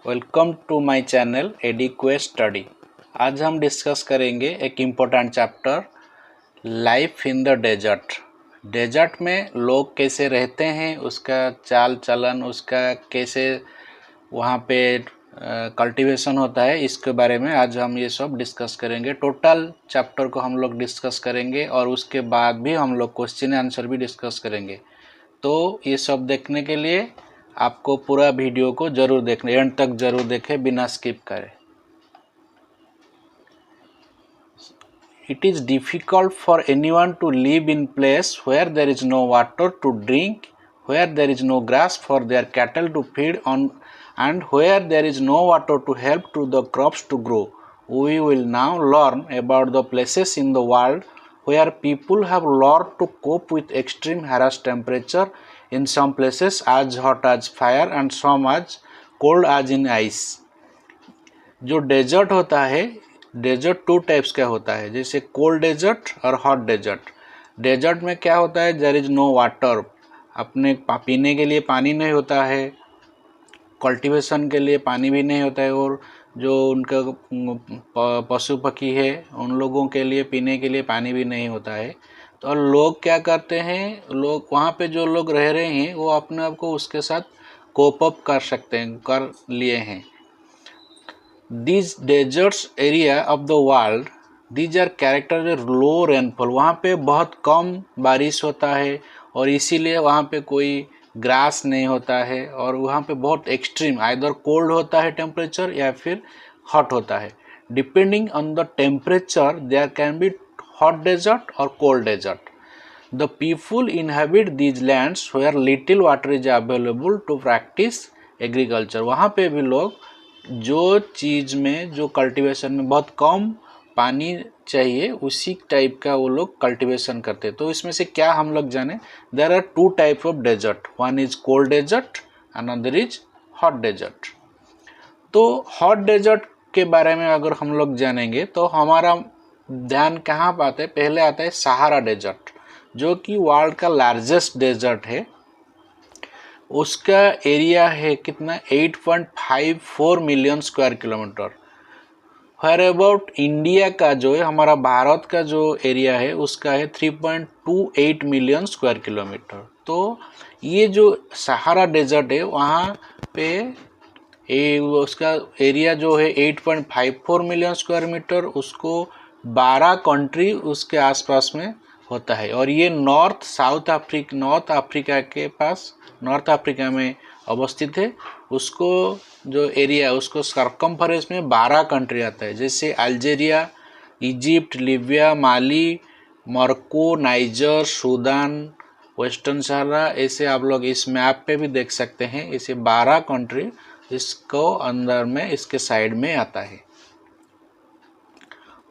Welcome to my channel educate study. आज हम discuss करेंगे एक important chapter life in the desert. Desert में लोग कैसे रहते हैं, उसका चाल चलन, उसका कैसे वहाँ पे कल्टीवेशन होता है, इसके बारे में आज हम ये सब डिस्कस करेंगे। टोटल चैप्टर को हम लोग डिस्कस करेंगे और उसके बाद भी हम लोग क्वेश्चन आंसर भी डिस्कस करेंगे। तो ये सब देखने के लिए आपको पूरा वीडियो को जरूर देखना, एंड तक जरूर देखें बिना स्किप करें। It is difficult for anyone to live in place where there is no water to drink, where there is no grass for their cattle to feed on, and where there is no water to help to the crops to grow. We will now learn about the places in the world where people have learned to cope with extreme harsh temperature, in some places as hot as fire and some as cold as in ice. जो desert होता है, desert two types का होता है, जैसे cold desert और hot desert. Desert में क्या होता है, देयर इज नो वाटर, अपने पीने के लिए पानी नहीं होता है, कल्टीवेशन के लिए पानी भी नहीं होता है, और जो उनका पशु पक्षी है उन लोगों के लिए पीने के लिए पानी भी नहीं होता है। तो लोग क्या करते हैं, लोग वहाँ पे जो लोग रह रहे हैं वो अपने आप को उसके साथ कोप अप कर सकते हैं, कर लिए हैं। These deserts area of the world, these are characterized low rainfall, वहाँ पे बहुत कम बारिश होता है और इसीलिए वहाँ पे कोई ग्रास नहीं होता है, और वहाँ पे बहुत एक्सट्रीम आइदर कोल्ड होता है टेम्परेचर या फिर हॉट होता है। Depending on the temperature there can be hot desert और cold desert. The people inhabit these lands where little water is available to practice agriculture. वहाँ पे भी लोग जो चीज़ में, जो कल्टीवेशन में बहुत कम पानी चाहिए उसी टाइप का वो लोग कल्टीवेशन करते हैं। तो इसमें से क्या हम लोग जाने, there are two type of desert, one is cold desert, another is hot desert. तो हॉट डेजर्ट के बारे में अगर हम लोग जानेंगे तो हमारा ध्यान कहाँ पर आता है, पहले आता है सहारा डेजर्ट, जो कि वर्ल्ड का लार्जेस्ट डेजर्ट है। उसका एरिया है कितना, 8.54 million square kilometre. Where about India का जो है, हमारा भारत का जो एरिया है उसका है 3.28 मिलियन स्क्वायर किलोमीटर। तो ये जो सहारा डेजर्ट है वहाँ पे उसका एरिया जो है 8.54 मिलियन स्क्वायर मीटर, उसको 12 कंट्री उसके आसपास में होता है। और ये नॉर्थ अफ्रीका में अवस्थित है। उसको जो एरिया है उसको सरकमफरेंस में 12 कंट्री आता है, जैसे अल्जीरिया, इजिप्ट, लीबिया, माली, मोरक्को, नाइजर, सूडान, वेस्टर्न सहारा, ऐसे आप लोग इस मैप पे भी देख सकते हैं। इसे 12 कंट्री इसको अंदर में, इसके साइड में आता है।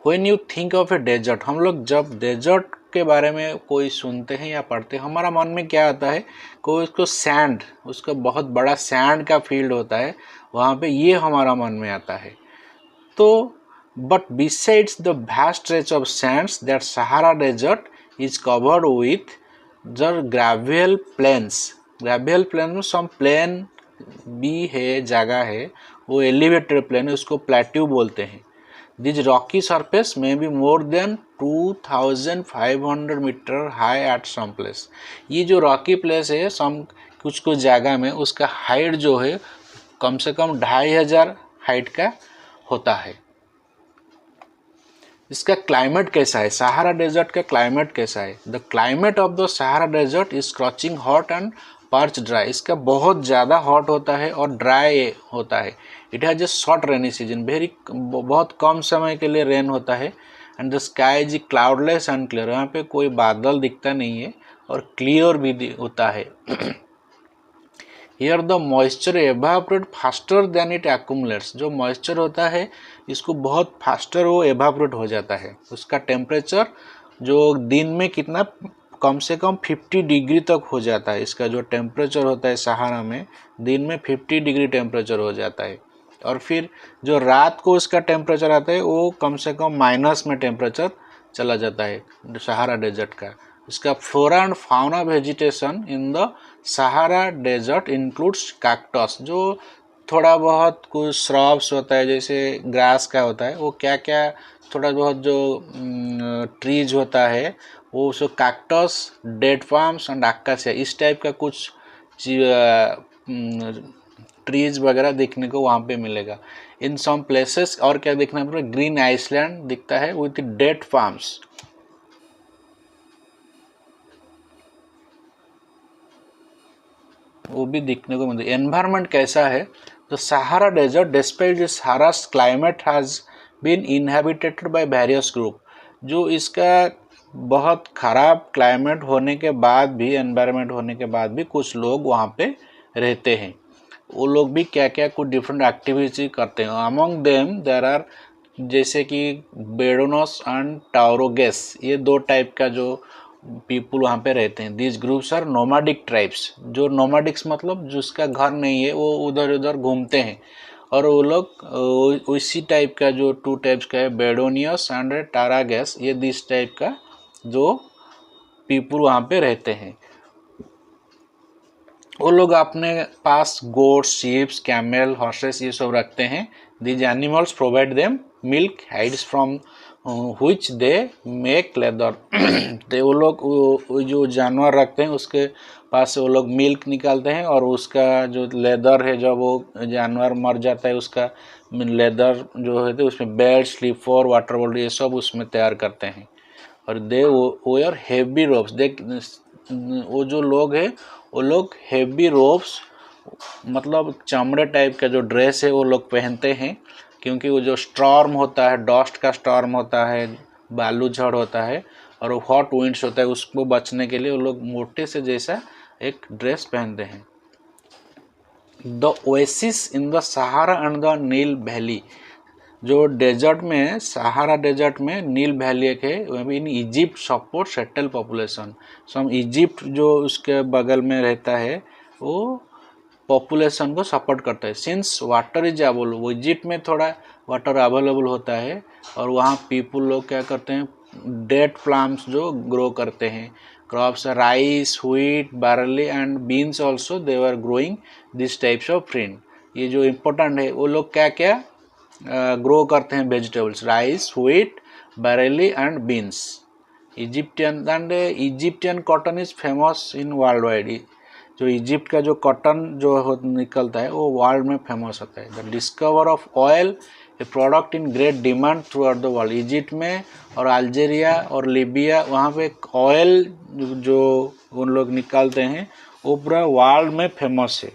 When you think of a desert, हम लोग जब डेजर्ट के बारे में कोई सुनते हैं या पढ़ते हैं, हमारा मन में क्या आता है, कोई उसको सैंड, उसका बहुत बड़ा सैंड का फील्ड होता है वहाँ पे, ये हमारा मन में आता है। तो but besides the vast stretch of sands that Sahara desert is covered with the gravel plains. Gravel plain में सम प्लेन भी है, जगह है, वो एलिवेटेड प्लेन है, उसको प्लेट्यू बोलते हैं। This rocky surface may be more than 2500 metre high at some place। ये जो रॉकी प्लेस है कुछ जगह में, उसका हाइट जो है कम से कम 2500 हाइट का होता है। इसका क्लाइमेट कैसा है, सहारा डेजर्ट का क्लाइमेट कैसा है? The climate of the Sahara desert is scorching hot and parch dry. इसका बहुत ज़्यादा हॉट होता है और ड्राई होता है। It has a short rainy season, बहुत कम समय के लिए रेन होता है। And the sky is cloudless and clear, यहाँ पे कोई बादल दिखता नहीं है और क्लियर भी होता है। Here the moisture evaporate faster than it accumulates. जो मॉइस्चर होता है इसको बहुत फास्टर वो एवापोरेट हो जाता है। उसका टेम्परेचर जो दिन में कितना, कम से कम 50 डिग्री तक हो जाता है। इसका जो टेम्परेचर होता है सहारा में, दिन में 50 डिग्री टेम्परेचर हो जाता है। और फिर जो रात को उसका टेम्परेचर आता है वो कम से कम माइनस में टेम्परेचर चला जाता है सहारा डेजर्ट का। इसका flora and fauna vegetation in the Sahara desert includes cactus. जो थोड़ा बहुत कुछ श्रब्स होता है जैसे ग्रास का होता है, वो क्या क्या थोड़ा बहुत जो ट्रीज होता है वो so cactus, date palms and acacia, इस टाइप का कुछ ट्रीज वगैरह देखने को वहाँ पे मिलेगा इन सम प्लेसेस। और क्या देखना पड़ेगा, ग्रीन आइसलैंड दिखता है विथ डेड पाम्स। वो भी दिखने को मिलता है। एनवायरनमेंट कैसा है, तो Sahara desert despite this harsh climate has been inhabited by various group, जो इसका बहुत ख़राब क्लाइमेट होने के बाद भी, एनवायरनमेंट होने के बाद भी कुछ लोग वहाँ पे रहते हैं। वो लोग भी क्या क्या कुछ डिफरेंट एक्टिविटी करते हैं। अमंग देम देर आर, जैसे कि बेडोनस एंड टाउरोगेस, ये दो टाइप का जो पीपुल वहाँ पे रहते हैं। दिस ग्रुप्स आर नोमाडिक ट्राइब्स, जो नोमाडिक्स मतलब जिसका घर नहीं है वो उधर उधर घूमते हैं। और वो लोग उसी टाइप का जो टू टाइप्स का है, बेडोनियस एंड टारागेस, ये दिस टाइप का जो पीपुल वहाँ पे रहते हैं। वो लोग अपने पास गोट्स, शीप्स, कैमल, हॉर्सेस ये सब रखते हैं। These animals provide them milk, hides from which they make leather. तो वो लोग वो जो जानवर रखते हैं उसके पास से वो लोग मिल्क निकालते हैं और उसका जो लेदर है, जब वो जानवर मर जाता है उसका लेदर जो है तो उसमें बेल्ट, स्लीपर, वाटर बॉटल ये सब उसमें तैयार करते हैं। और दे वेयर हेवी रोप्स, दे वो जो लोग हैं वो लोग हेवी रोप्स मतलब चमड़े टाइप का जो ड्रेस है वो लोग पहनते हैं, क्योंकि वो जो स्टॉर्म होता है, डस्ट का स्टॉर्म होता है, बालू झड़ होता है और वो हॉट विंड्स होता है, उसको बचने के लिए वो लोग मोटे से जैसा एक ड्रेस पहनते हैं। The oasis in the Sahara and the Nile valley, जो डेजर्ट में, सहारा डेजर्ट में नील वैली एक है, in Egypt support settle population. So Egypt जो उसके बगल में रहता है वो पॉपुलेशन को सपोर्ट करता है। सिंस वाटर इज अवेलेबल, वो इजिप्ट में थोड़ा वाटर अवेलेबल होता है और वहाँ पीपुल लोग क्या करते हैं, डेट प्लांट्स जो ग्रो करते हैं, crops rice, wheat, barley and beans also they are growing this types of फ्रीन। ये जो इम्पोर्टेंट है, वो लोग क्या क्या ग्रो करते हैं vegetables, rice, wheat, Bareli and beans. Egyptian cotton is famous in world wide, जो इजिप्ट का जो कॉटन जो निकलता है वो वर्ल्ड में फेमस होता है। The discover of oil, A product in great demand through out the world. Egypt में और अल्जीरिया और लीबिया, वहाँ पे ऑयल जो उन लोग निकालते हैं वो पूरा वर्ल्ड में फेमस है।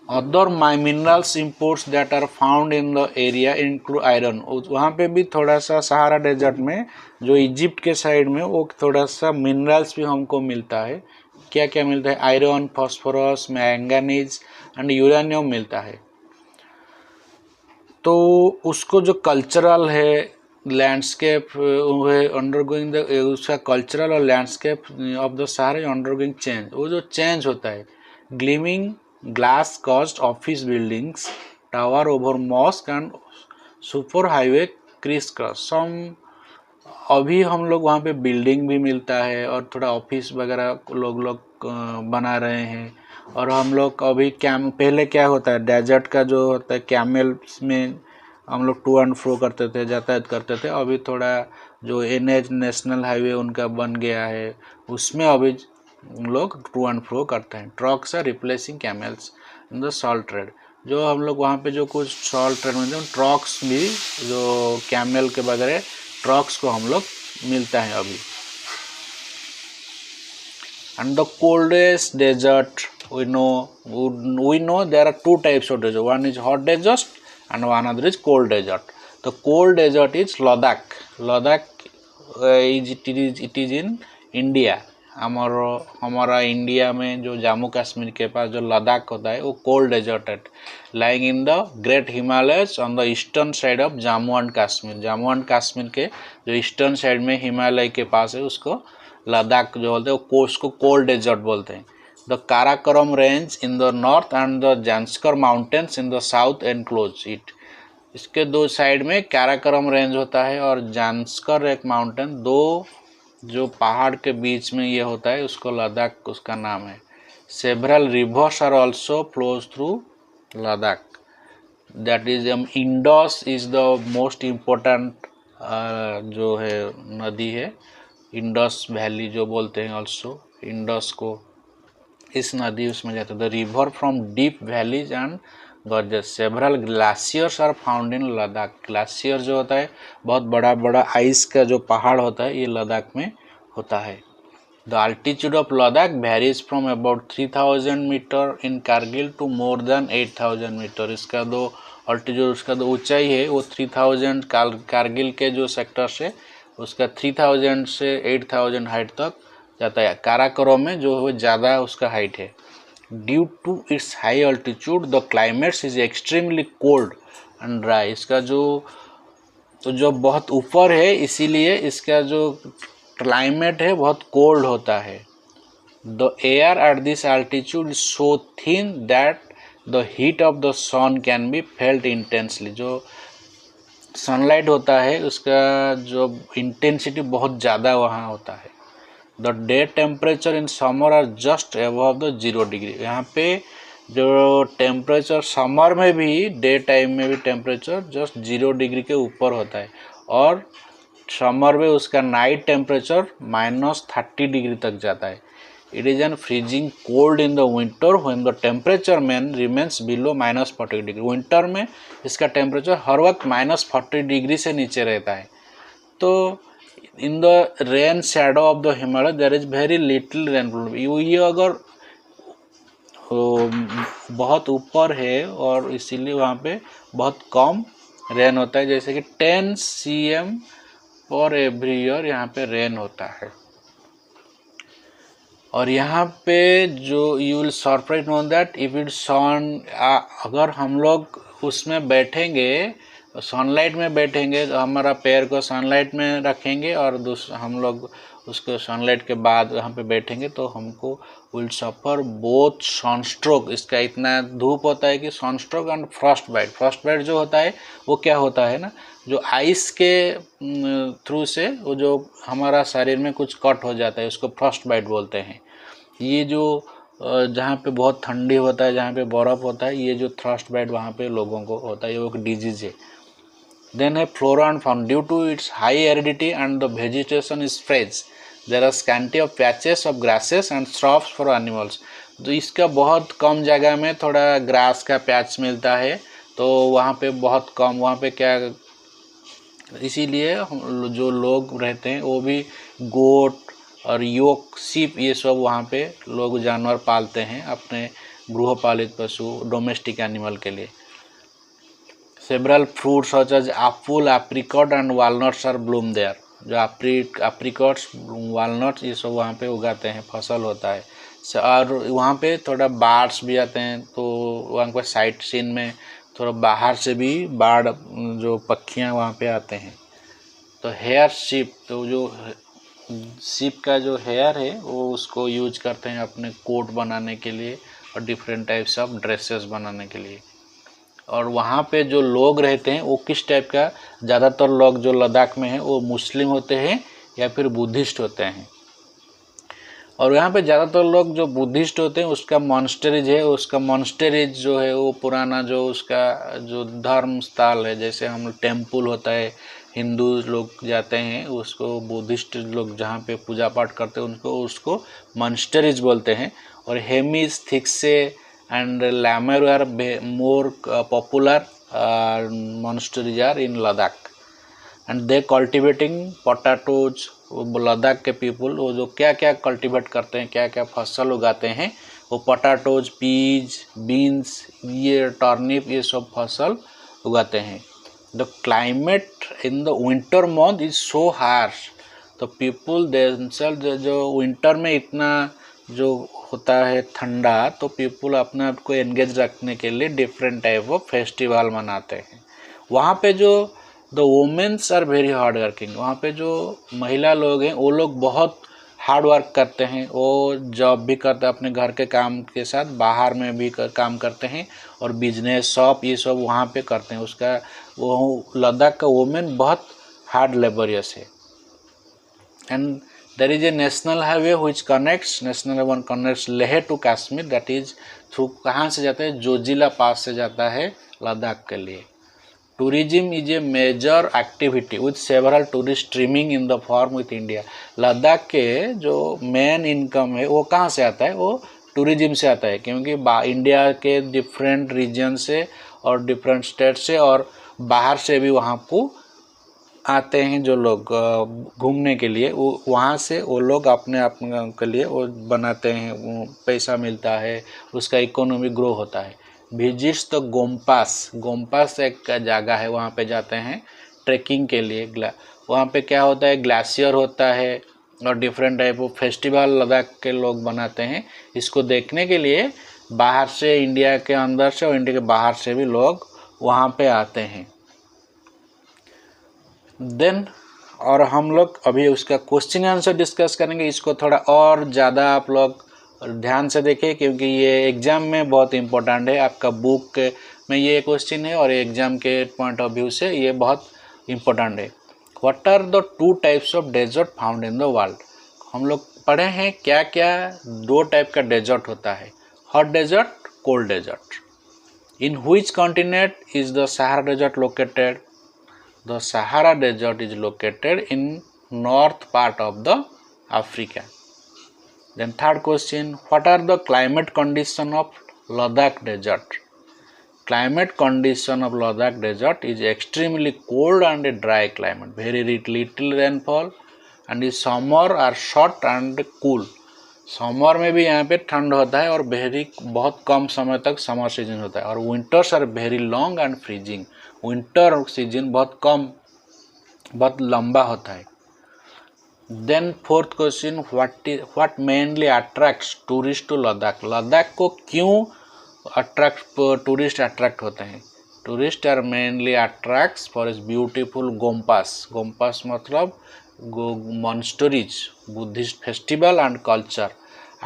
Other minerals imports that are found in the area include iron, वहाँ पे भी थोड़ा सा सहारा डेजर्ट में जो इजिप्ट के साइड में वो थोड़ा सा मिनरल्स भी हमको मिलता है। क्या क्या मिलता है, iron, phosphorus, manganese and uranium मिलता है। तो उसको जो कल्चरल है लैंडस्केप अंडरगोइंग द, उसका कल्चरल और landscape of the Sahara undergoing change, वो जो चेंज होता है, gleaming glass cost office buildings, tower over mosque and super highway criss cross. अभी हम लोग वहाँ पे बिल्डिंग भी मिलता है और थोड़ा ऑफिस वगैरह लोग बना रहे हैं। और हम लोग अभी पहले क्या होता है, डेजर्ट का जो होता है कैमल्स में हम लोग टू एंड फ्रो करते थे, यातायात करते थे। अभी थोड़ा जो NH नेशनल हाईवे उनका बन गया है, उसमें अभी लोग टू एंड फ्रो करते हैं। Trucks are replacing camels in the salt trade, जो हम लोग वहाँ पे जो कुछ सॉल्ट ट्रेड में ट्रक्स भी जो कैमल के बगैर ट्रक्स को हम लोग मिलता है अभी। And the coldest desert we know there are two types of desert, one is hot desert and one other is cold desert. The cold desert is Ladakh it is in India। हमारा India में जो जम्मू कश्मीर के पास जो लद्दाख होता है वो cold desert है, lying in the great Himalayas on the eastern side of Jammu and Kashmir. Jammu and Kashmir के जो ईस्टर्न साइड में हिमालय के पास है उसको लद्दाख जो बोलते हैं, उसको कोल्ड डेजर्ट बोलते हैं। The Karakoram range in the north and the Zanskar mountains in the south enclose it. इसके दो साइड में काराकोरम रेंज होता है और जांस्कर एक माउंटेन, दो जो पहाड़ के बीच में ये होता है, उसको लद्दाख उसका नाम है। Several rivers are also flows through Ladakh. That is Indus is the most important जो है नदी है, इंडस वैली जो बोलते हैं ऑल्सो, इंडस को इस नदी उसमें जाते हैं। The river from deep valleys and gorges. Several glaciers are found in Ladakh. Glacier जो होता है बहुत बड़ा बड़ा आइस का जो पहाड़ होता है, ये लद्दाख में होता है। The altitude of Ladakh varies from about 3000 metre in Kargil to more than 8000 metre. इसका दो अल्टीट्यूड, उसका जो ऊंचाई है वो 3000 कारगिल के जो सेक्टर से उसका 3000 से 8000 हाइट तक जाता है। काराकोरम में जो है ज़्यादा उसका हाइट है। Due to its high altitude the climates is extremely cold and dry. इसका जो बहुत ऊपर है इसीलिए इसका जो क्लाइमेट है बहुत कोल्ड होता है। The air at this altitude is so thin that the heat of the sun can be felt intensely. जो सनलाइट होता है उसका जो इंटेंसिटी बहुत ज़्यादा वहाँ होता है। The day temperature in summer are just above the 0 degree. यहाँ पे जो टेम्परेचर समर में भी, डे टाइम में भी टेम्परेचर जस्ट 0 डिग्री के ऊपर होता है, और समर में उसका नाइट टेम्परेचर -30 डिग्री तक जाता है। It is an freezing cold in the winter when the temperature remains below -40 degree. Winter में इसका टेम्परेचर हर वक्त -40 डिग्री से नीचे रहता है। तो in the rain shadow of the Himalaya there is very little rainfall. ये अगर बहुत ऊपर है और इसीलिए वहाँ पे बहुत कम रेन होता है, जैसे कि 10 cm पर एवरी ईयर यहाँ पे रेन होता है। और यहाँ पे जो you will surprise know that if it सन, अगर हम लोग उसमें बैठेंगे, सनलाइट में बैठेंगे तो हमारा पैर को सनलाइट में रखेंगे और हम लोग उसको सनलाइट के बाद यहाँ पे बैठेंगे तो हमको विल सफ़र बोथ सनस्ट्रोक। इसका इतना धूप होता है कि sunstroke and frostbite. Frostbite जो होता है वो क्या होता है ना, जो आइस के थ्रू से वो जो हमारा शरीर में कुछ कट हो जाता है उसको फ्रॉस्ट बाइट बोलते हैं। ये जो जहाँ पे बहुत ठंडी होता है, जहाँ पे बर्फ़ होता है, ये जो फ्रॉस्ट बाइट वहाँ पे लोगों को होता है, ये वो एक डिजीज़ है। Then a flora and fauna. Due to its high aridity and the vegetation is fresh, there are scanty of patches of grasses and shrubs for animals. तो इसका बहुत कम जगह में थोड़ा ग्रास का पैच मिलता है, तो वहाँ पे बहुत कम, वहाँ पे क्या, इसीलिए जो लोग रहते हैं वो भी गोट और योक, सीप, ये सब वहाँ पे लोग जानवर पालते हैं अपने गृहपालित पशु, डोमेस्टिक एनिमल के लिए। Several fruits such as apple, apricot and walnuts are bloom there. जो apricots, walnuts ये सब वहाँ पे उगाते हैं, फसल होता है। और वहाँ पे थोड़ा बार्ड्स भी आते हैं, तो वहाँ पे साइट सीन में थोड़ा बाहर से भी बार्ड जो पक्षियाँ वहाँ पे आते हैं। तो हेयर शिप, तो जो शिप का जो हेयर है वो उसको यूज करते हैं अपने कोट बनाने के लिए और डिफरेंट टाइप्स ऑफ ड्रेसेस बनाने के लिए। और वहाँ पे जो लोग रहते हैं वो किस टाइप का, ज़्यादातर लोग जो लद्दाख में हैं वो मुस्लिम होते हैं या फिर बुद्धिस्ट होते हैं। और यहाँ पे ज़्यादातर लोग जो बुद्धिस्ट होते हैं उसका मॉन्स्टरीज है, उसका मॉन्स्टरीज जो है वो पुराना जो उसका जो धर्म स्थल है, जैसे हम टेम्पल होता है, हिंदू लोग जाते हैं उसको, बुद्धिस्ट लोग जहाँ पे पूजा पाठ करते हैं उसको मॉन्स्टरीज बोलते हैं। और Hemis, Thiksey and Lammer are more popular monasteries are in Ladakh, and they cultivating potatoes। Ladakh के पीपल वो जो क्या क्या कल्टिवेट करते हैं, क्या क्या फसल उगाते हैं, वो पोटैटोज, पीज, बीन्स, ये टर्निप, ये सब फसल उगाते हैं। The climate in the winter month is so harsh, तो पीपल देमसेल्फ, जो विंटर में इतना जो होता है ठंडा, तो पीपल अपने आप को एंगेज रखने के लिए डिफरेंट टाइप ऑफ फेस्टिवल मनाते हैं। वहाँ पे जो the womens are very hard working, वहाँ पे जो महिला लोग हैं वो लोग बहुत हार्ड वर्क करते हैं, वो जॉब भी करते हैं, अपने घर के काम के साथ बाहर में भी काम करते हैं और बिजनेस, शॉप, ये सब वहाँ पे करते हैं। उसका वो लद्दाख का वुमेन बहुत हार्ड लेबरियस है। And There is a national highway which connects Leh to Kashmir, that is through कहाँ से जाता है, जोजिला पास से जाता है लद्दाख के लिए. Tourism is a major activity with several tourists streaming in the form with India. Ladakh के जो मेन इनकम है वो कहाँ से आता है, वो टूरिज्म से आता है, क्योंकि इंडिया के डिफरेंट रीजन से और डिफरेंट स्टेट से और बाहर से भी वहाँ को आते हैं जो लोग घूमने के लिए. वो वहाँ से वो लोग अपने आप के लिए वो बनाते हैं, वो पैसा मिलता है, उसका इकोनॉमी ग्रो होता है. विजिट्स तो गोम्पास एक जगह है, वहाँ पे जाते हैं ट्रैकिंग के लिए. वहाँ पे क्या होता है, ग्लेशियर होता है और different type of festival Ladakh के लोग बनाते हैं. इसको देखने के लिए बाहर से, इंडिया के अंदर से और इंडिया के बाहर से भी लोग वहाँ पे आते हैं. देन और हम लोग अभी उसका क्वेश्चन आंसर डिस्कस करेंगे. इसको थोड़ा और ज़्यादा आप लोग ध्यान से देखें, क्योंकि ये एग्ज़ाम में बहुत इम्पोर्टेंट है. आपका बुक में ये क्वेश्चन है और एग्ज़ाम के पॉइंट ऑफ व्यू से ये बहुत इम्पोर्टेंट है. What are the two types of desert found in the world. हम लोग पढ़े हैं क्या क्या दो टाइप का डेजर्ट होता है, hot desert, cold desert. In which continent is the Sahara desert located. The Sahara Desert is located in north part of the Africa. Then third question, what are the climate condition of Ladakh Desert? Climate condition of Ladakh Desert is extremely cold and a dry climate. Very little rainfall and is summer are short and cool. Summer में भी यहाँ पे ठंड होता है और बहुत कम समय तक समर सीजन होता है. और winters are very long and freezing. Winter season बहुत लंबा होता है. Then fourth question, what mainly attracts tourist to Ladakh. Ladakh को क्यों टूरिस्ट अट्रैक्ट होते हैं. Tourist are mainly attracts for is beautiful gompas मतलब monasteries, Buddhist festival and culture,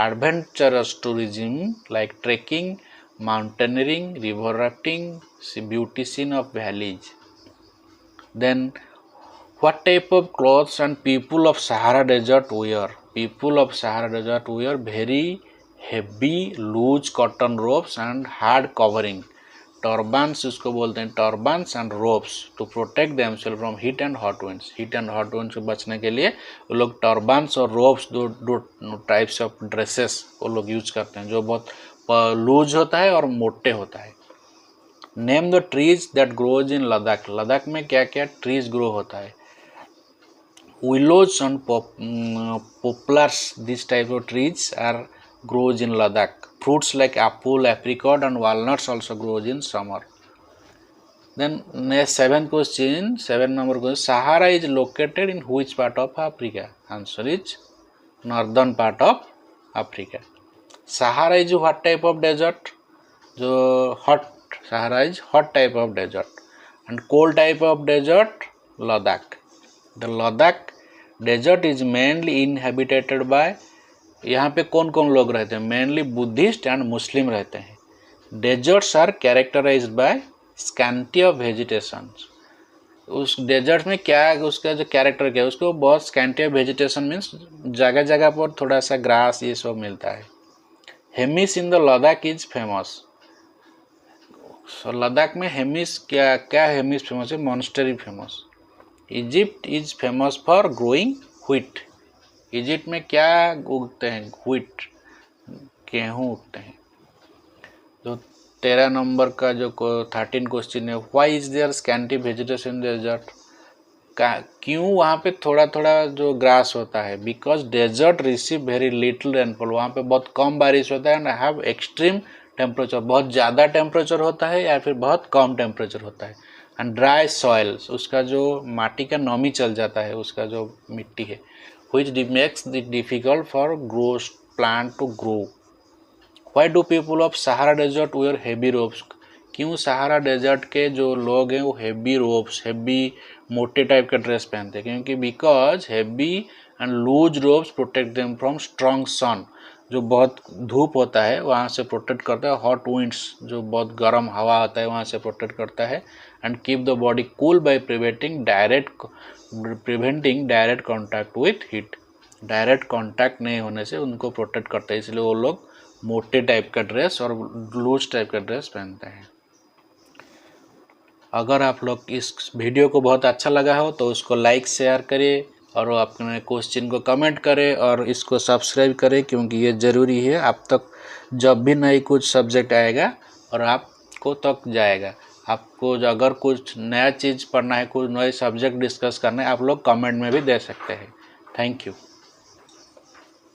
adventurous tourism like trekking, mountaineering, river rafting, beauty scene of valleys. Then what type of clothes and people of Sahara Desert wear. People of Sahara Desert wear very heavy loose cotton robes and hard covering. टर्बान्स उसको बोलते हैं, turbans and ropes to protect themselves from heat and hot winds. Heat and hot wind से बचने के लिए वो लोग टर्बान्स और रोप्स दो टाइप्स ऑफ ड्रेसेस वो लोग यूज करते हैं, जो बहुत लूज होता है और मोटे होता है. Name the trees that grows in Ladakh. Ladakh में क्या क्या ट्रीज ग्रो होता है. Willows and poplars, this type of trees are grows in Ladakh. Fruits like apple, apricot and walnuts also grows in summer. Then next seventh question, 7 number question, Sahara is located in which part of Africa. Answer is northern part of Africa. Sahara is what type of desert? जो hot, Sahara is hot type of desert. And cold type of desert, Ladakh. The Ladakh desert is mainly inhabited by, यहाँ पे कौन कौन लोग रहते हैं, mainly Buddhist and Muslim रहते हैं. Deserts are characterised by scanty of vegetation. उस डेजर्ट में क्या उसका जो कैरेक्टर क्या है, उसको बहुत स्कैंटी ऑफ वेजिटेशन मीन्स जगह जगह पर थोड़ा सा ग्रास ये सब मिलता है. Hemis in the Ladakh is famous. Ladakh में हेमिस क्या हेमिस फेमस है, monastery famous. Egypt is famous for growing wheat. Egypt में क्या उगते हैं, व्हीट, गेहूँ उगते हैं. जो 13 नंबर का जो 13 क्वेश्चन है, why is there scanty vegetation desert. क्यों वहाँ पे थोड़ा थोड़ा जो ग्रास होता है. Because desert receive very little rainfall. वहाँ पे बहुत कम बारिश होता है एंड हैव एक्सट्रीम टेम्परेचर. बहुत ज़्यादा टेम्परेचर होता है या फिर बहुत कम टेम्परेचर होता है. एंड ड्राई सॉइल्स, उसका जो माटी का नमी चल जाता है, उसका जो मिट्टी है, which makes it difficult for plant to grow. Why do people of Sahara Desert wear heavy robes? क्यों सहारा डेजर्ट के जो लोग हैं वो हेवी रोब्स, हेवी मोटे टाइप का ड्रेस पहनते हैं. क्योंकि because heavy and loose robes protect them from strong sun. जो बहुत धूप होता है वहाँ से प्रोटेक्ट करता है. हॉट विंड्स, जो बहुत गर्म हवा होता है वहाँ से प्रोटेक्ट करता है. And keep the body cool by preventing direct contact with heat. Direct contact नहीं होने से उनको प्रोटेक्ट करते हैं, इसलिए वो लोग मोटे टाइप का ड्रेस और लूज टाइप का ड्रेस पहनते हैं। अगर आप लोग इस वीडियो को बहुत अच्छा लगा हो तो उसको लाइक शेयर करिए और वो अपने क्वेश्चन को कमेंट करें और इसको सब्सक्राइब करें, क्योंकि ये ज़रूरी है। आप तक जब भी नई कुछ सब्जेक्ट आएगा और आपको तक जाएगा, आपको अगर कुछ नया चीज़ पढ़ना है, कुछ नए सब्जेक्ट डिस्कस करना है, आप लोग कमेंट में भी दे सकते हैं। Thank you.